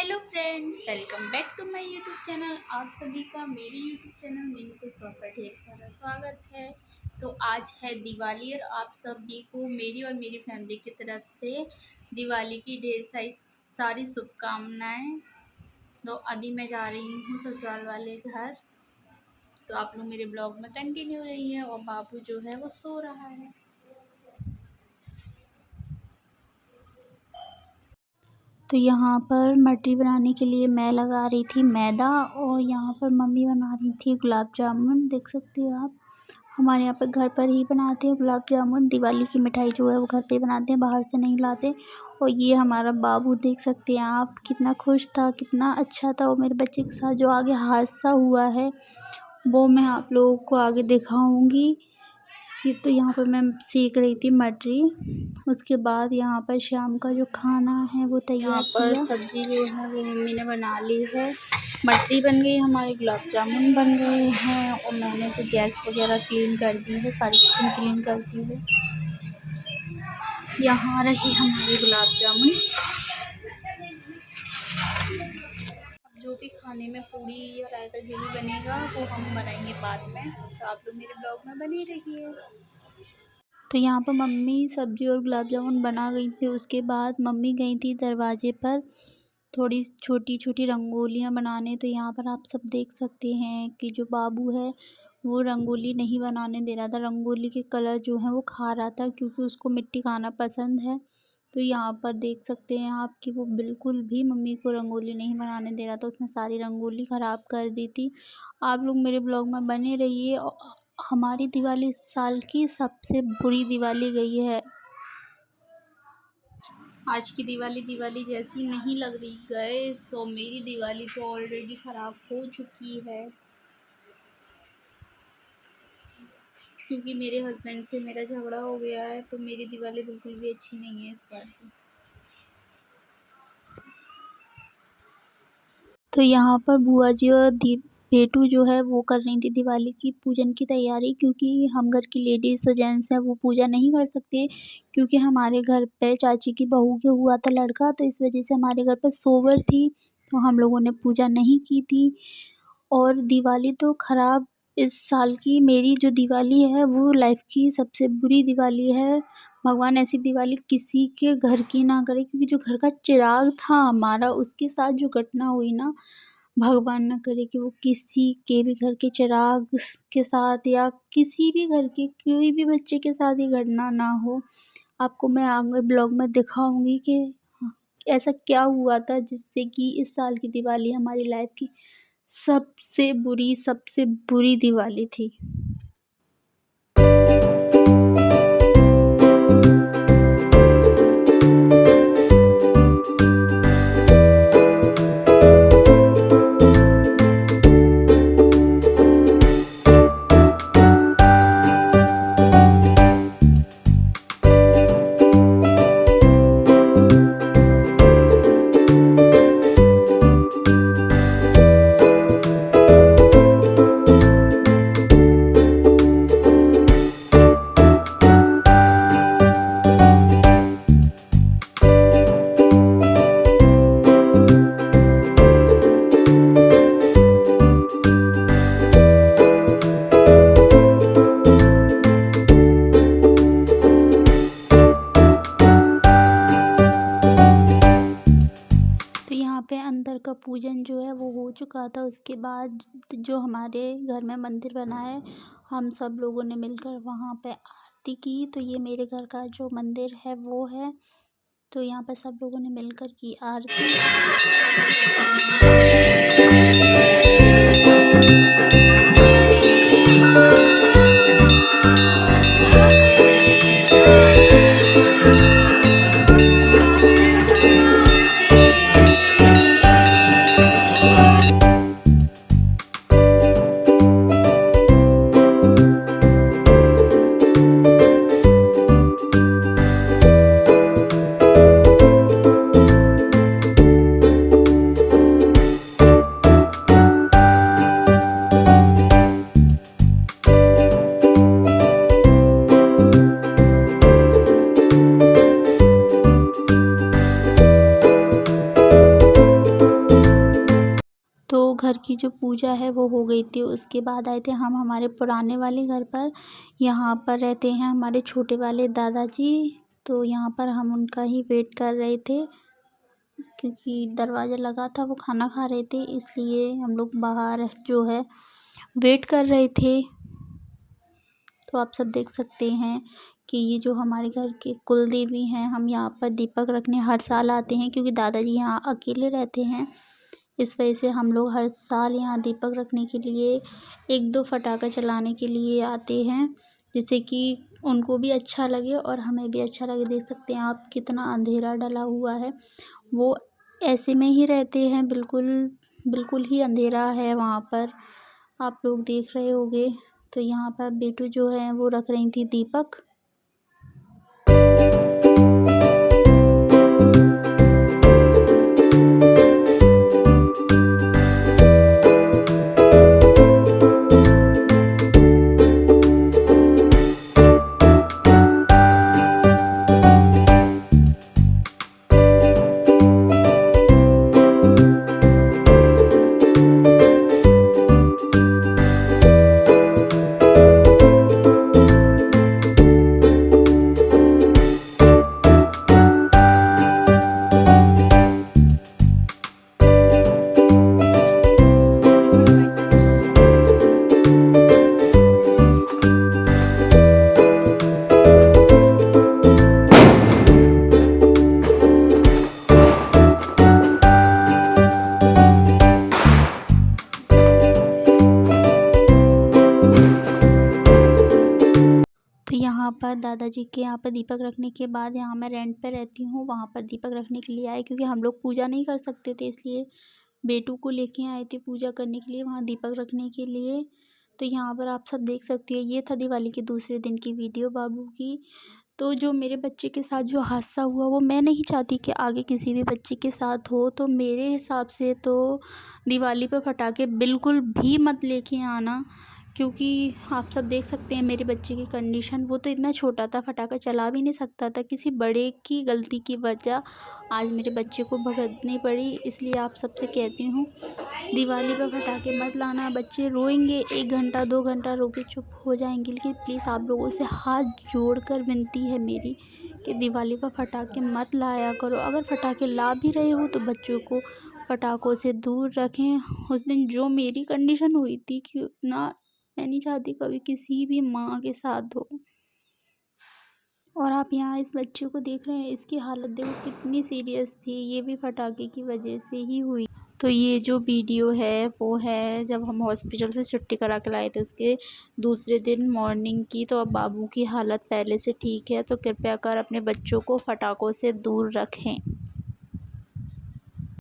Hello friends, welcome back to my YouTube channel. आप सभी का मेरे यूट्यूब चैनल मेनू कुछ पर ढेर सारा स्वागत है। तो आज है दिवाली और आप सभी को मेरी और मेरी फैमिली की तरफ से दिवाली की ढेर सारी शुभकामनाएं। तो अभी मैं जा रही हूँ ससुराल वाले घर। तो आप लोग मेरे ब्लॉग में कंटिन्यू रही हैं और बाबू जो है वो सो रहा है। तो यहाँ पर मटरी बनाने के लिए मैं लगा रही थी मैदा, और यहाँ पर मम्मी बना रही थी गुलाब जामुन। देख सकते हो आप, हमारे यहाँ पर घर पर ही बनाते हैं गुलाब जामुन। दिवाली की मिठाई जो है वो घर पे ही बनाते हैं, बाहर से नहीं लाते। और ये हमारा बाबू देख सकते हैं आप, कितना खुश था, कितना अच्छा था। और मेरे बच्चे के साथ जो आगे हादसा हुआ है वो मैं आप लोगों को आगे दिखाऊंगी। ये तो यहाँ पर मैं सेक रही थी मटरी। उसके बाद यहाँ पर शाम का जो खाना है वो तैयार किया। सब्जी जो है वो मम्मी ने बना ली है। मटरी बन गई, हमारे गुलाब जामुन बन गए हैं। और मैंने तो गैस वगैरह क्लीन कर दी है, सारी किचन क्लीन कर दी है। यहाँ रही हमारे गुलाब जामुन। जो भी खाने में पूरी या रायता जो भी बनेगा वो हम बनाएंगे बाद में। तो आप लोग मेरे ब्लॉग में बने रहिए। तो यहाँ पर मम्मी सब्ज़ी और गुलाब जामुन बना गई थी। उसके बाद मम्मी गई थी दरवाजे पर थोड़ी छोटी छोटी रंगोलियाँ बनाने। तो यहाँ पर आप सब देख सकते हैं कि जो बाबू है वो रंगोली नहीं बनाने दे रहा था। रंगोली के कलर जो है वो खा रहा था, क्योंकि उसको मिट्टी खाना पसंद है। तो यहाँ पर देख सकते हैं आप कि वो बिल्कुल भी मम्मी को रंगोली नहीं बनाने दे रहा था। उसने सारी रंगोली ख़राब कर दी थी। आप लोग मेरे ब्लॉग में बने रहिए। हमारी दिवाली इस साल की सबसे बुरी दिवाली गई है। आज की दिवाली जैसी नहीं लग रही गाइस। सो मेरी दिवाली तो ऑलरेडी ख़राब हो चुकी है, क्योंकि मेरे हस्बैंड से मेरा झगड़ा हो गया है। तो मेरी दिवाली बिल्कुल भी अच्छी नहीं है इस बार की। तो यहाँ पर बुआ जी और बेटू जो है वो कर रही थी दिवाली की पूजन की तैयारी, क्योंकि हम घर की लेडीज़ और जेंट्स हैं वो पूजा नहीं कर सकते, क्योंकि हमारे घर पे चाची की बहू के हुआ था लड़का। तो इस वजह से हमारे घर पर सोवर थी, तो हम लोगों ने पूजा नहीं की थी। और दिवाली तो ख़राब इस साल की मेरी जो दिवाली है वो लाइफ की सबसे बुरी दिवाली है। भगवान ऐसी दिवाली किसी के घर की ना करे, क्योंकि जो घर का चिराग था हमारा उसके साथ जो घटना हुई ना, भगवान ना करे कि वो किसी के भी घर के चिराग के साथ या किसी भी घर के कोई भी बच्चे के साथ ये घटना ना हो। आपको मैं आगे ब्लॉग में दिखाऊंगी कि ऐसा क्या हुआ था जिससे कि इस साल की दिवाली हमारी लाइफ की सबसे बुरी दिवाली थी। पे अंदर का पूजन जो है वो हो चुका था। उसके बाद जो हमारे घर में मंदिर बना है, हम सब लोगों ने मिलकर वहाँ पे आरती की। तो ये मेरे घर का जो मंदिर है वो है। तो यहाँ पे सब लोगों ने मिलकर की आरती। घर की जो पूजा है वो हो गई थी। उसके बाद आए थे हम हमारे पुराने वाले घर पर। यहाँ पर रहते हैं हमारे छोटे वाले दादाजी, तो यहाँ पर हम उनका ही वेट कर रहे थे क्योंकि दरवाज़ा लगा था, वो खाना खा रहे थे, इसलिए हम लोग बाहर जो है वेट कर रहे थे। तो आप सब देख सकते हैं कि ये जो हमारे घर के कुल देवी हैं, हम यहाँ पर दीपक रखने हर साल आते हैं क्योंकि दादाजी यहाँ अकेले रहते हैं। इस वजह से हम लोग हर साल यहाँ दीपक रखने के लिए 1-2 पटाखा चलाने के लिए आते हैं, जिससे कि उनको भी अच्छा लगे और हमें भी अच्छा लगे। देख सकते हैं आप कितना अंधेरा डला हुआ है। वो ऐसे में ही रहते हैं, बिल्कुल ही अंधेरा है वहाँ पर, आप लोग देख रहे होंगे। तो यहाँ पर बेटू जो है वो रख रही थी दीपक। तो यहाँ पर दादाजी के यहाँ पर दीपक रखने के बाद, यहाँ मैं रेंट पे रहती हूँ, वहाँ पर दीपक रखने के लिए आए क्योंकि हम लोग पूजा नहीं कर सकते थे, इसलिए बेटू को लेके आए थे पूजा करने के लिए, वहाँ दीपक रखने के लिए। तो यहाँ पर आप सब देख सकते हो, ये था दिवाली के दूसरे दिन की वीडियो बाबू की। तो जो मेरे बच्चे के साथ जो हादसा हुआ वो मैं नहीं चाहती कि आगे किसी भी बच्चे के साथ हो। तो मेरे हिसाब से तो दिवाली पर पटाखे बिल्कुल भी मत लेके आना, क्योंकि आप सब देख सकते हैं मेरे बच्चे की कंडीशन, वो तो इतना छोटा था, पटाखा चला भी नहीं सकता था। किसी बड़े की गलती की वजह आज मेरे बच्चे को भुगतनी पड़ी। इसलिए आप सबसे कहती हूँ दिवाली पर पटाखे मत लाना। बच्चे रोएंगे, 1 घंटा 2 घंटा रो के चुप हो जाएंगे, लेकिन प्लीज़ आप लोगों से हाथ जोड़कर विनती है मेरी कि दिवाली पर पटाखे मत लाया करो। अगर पटाखे ला भी रहे हो तो बच्चों को पटाखों से दूर रखें। उस दिन जो मेरी कंडीशन हुई थी कि ना, मैं नहीं चाहती कभी किसी भी माँ के साथ हो। और आप यहाँ इस बच्चे को देख रहे हैं, इसकी हालत देखो कितनी सीरियस थी, ये भी पटाखे की वजह से ही हुई। तो ये जो वीडियो है वो है जब हम हॉस्पिटल से छुट्टी करा के लाए थे उसके दूसरे दिन मॉर्निंग की। तो अब बाबू की हालत पहले से ठीक है, तो कृपया कर अपने बच्चों को पटाखों से दूर रखें।